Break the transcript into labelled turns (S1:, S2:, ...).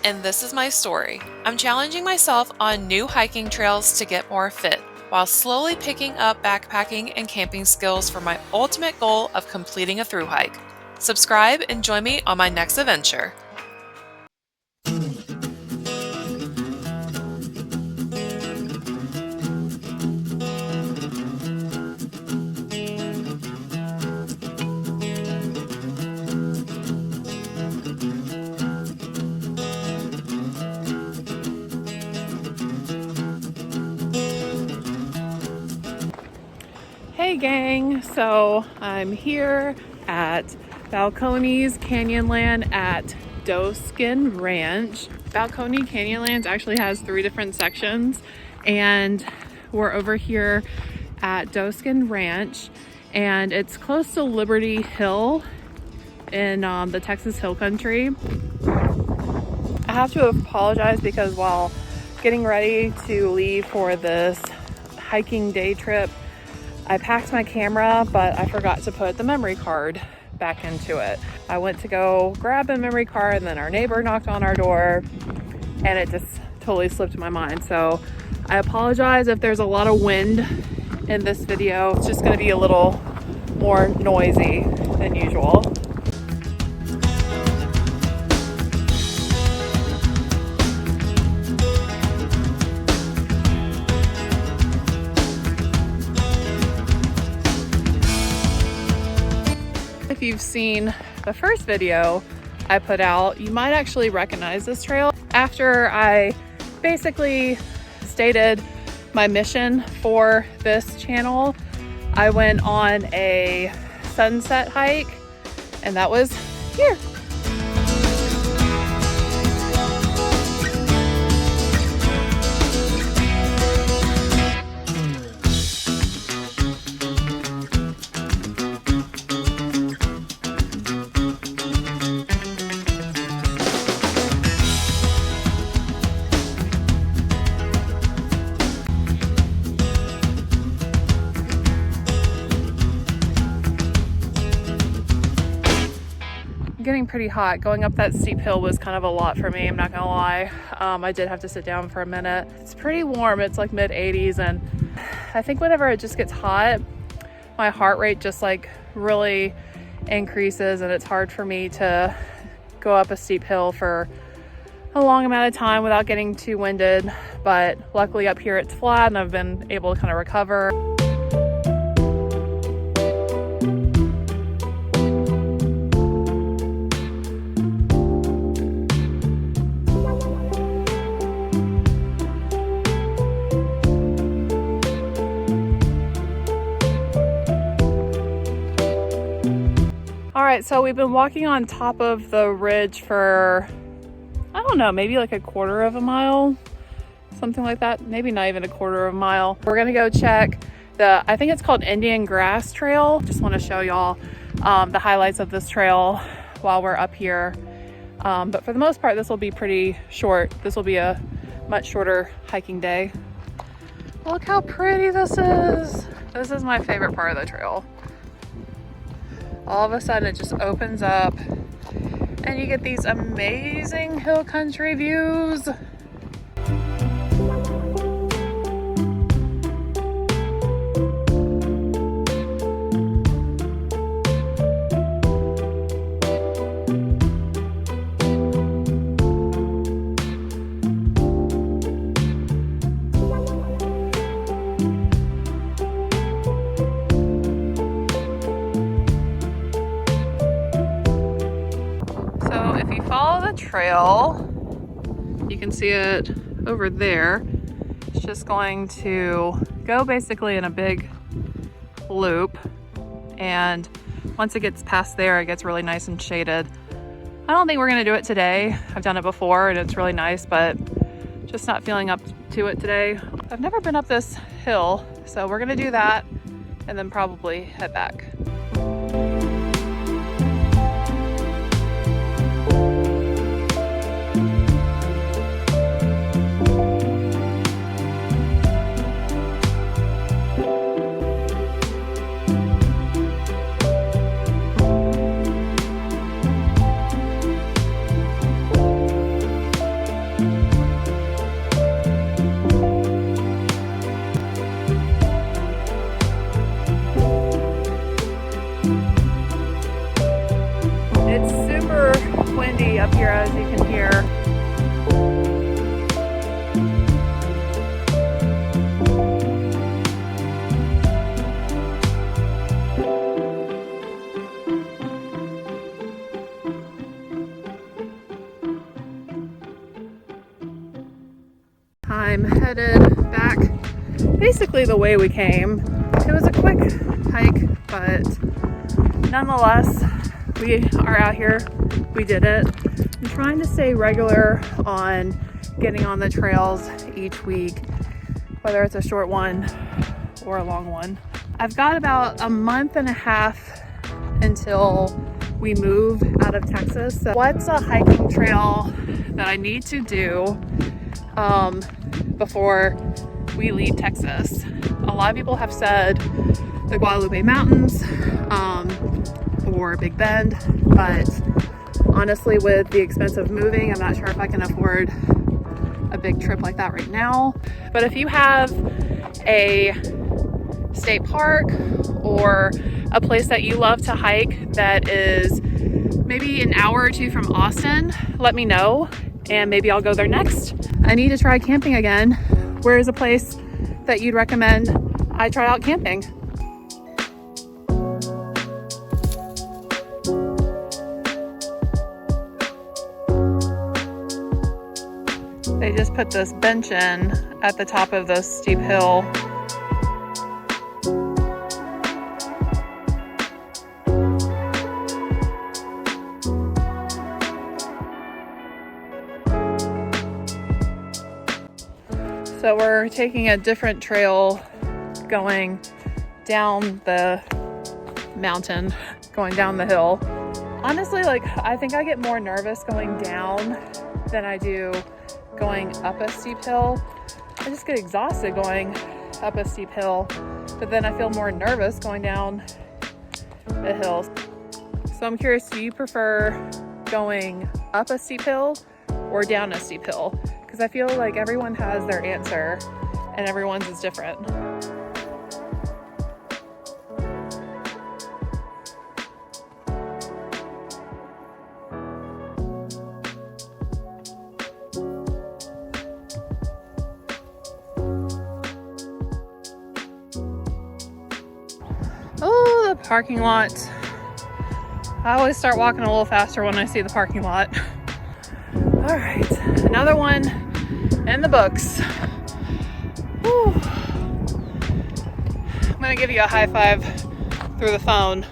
S1: Anna, and this is my story. I'm challenging myself on new hiking trails to get more fit, while slowly picking up backpacking and camping skills for my ultimate goal of completing a thru hike. Subscribe and join me on my next adventure. Hey gang, so I'm here at Balcones Canyonland at Doeskin Ranch. Balcones Canyonlands actually has 3 different sections, and we're over here at Doeskin Ranch, and it's close to Liberty Hill in the Texas Hill Country. I have to apologize because while getting ready to leave for this hiking day trip, I packed my camera, but I forgot to put the memory card back into it. I went to go grab a memory card, and then our neighbor knocked on our door, and it just totally slipped my mind. So I apologize if there's a lot of wind in this video. It's just gonna be a little more noisy than usual. If you've seen the first video I put out, you might actually recognize this trail. After I basically stated my mission for this channel, I went on a sunset hike, and that was here. Getting pretty hot. Going up that steep hill was kind of a lot for me, I'm not gonna lie. I did have to sit down for a minute. It's pretty warm, it's like mid 80s, and I think whenever it just gets hot, my heart rate just like really increases, and it's hard for me to go up a steep hill for a long amount of time without getting too winded. But luckily up here it's flat, and I've been able to kind of recover. All right, so we've been walking on top of the ridge for, I don't know, maybe like a quarter of a mile, something like that. Maybe not even a quarter of a mile. We're gonna go check I think it's called Indiangrass Trail. Just wanna show y'all the highlights of this trail while we're up here. But for the most part, this will be pretty short. This will be a much shorter hiking day. Look how pretty this is. This is my favorite part of the trail. All of a sudden it just opens up and you get these amazing hill country views. If you follow the trail, you can see it over there. It's just going to go basically in a big loop, and once it gets past there, it gets really nice and shaded. I don't think we're gonna do it today. I've done it before and it's really nice, but just not feeling up to it today. I've never been up this hill, so we're gonna do that and then probably head back. windy up here, as you can hear. I'm headed back basically the way we came. It was a quick hike, but nonetheless, we are out here. We did it. I'm trying to stay regular on getting on the trails each week, whether it's a short one or a long one. I've got about a month and a half until we move out of Texas. So what's a hiking trail that I need to do before we leave Texas? A lot of people have said the Guadalupe Mountains or Big Bend, but honestly, with the expense of moving, I'm not sure if I can afford a big trip like that right now. But if you have a state park or a place that you love to hike that is maybe an hour or two from Austin, let me know and maybe I'll go there next. I need to try camping again. Where is a place that you'd recommend I try out camping? They just put this bench in at the top of this steep hill. So we're taking a different trail going down the mountain, going down the hill. Honestly, like, I think I get more nervous going down than I do going up a steep hill. I just get exhausted going up a steep hill, but then I feel more nervous going down a hill. So I'm curious, do you prefer going up a steep hill or down a steep hill? Because I feel like everyone has their answer and everyone's is different. Oh, the parking lot. I always start walking a little faster when I see the parking lot. All right, another one in the books. Whew. I'm gonna give you a high five through the phone.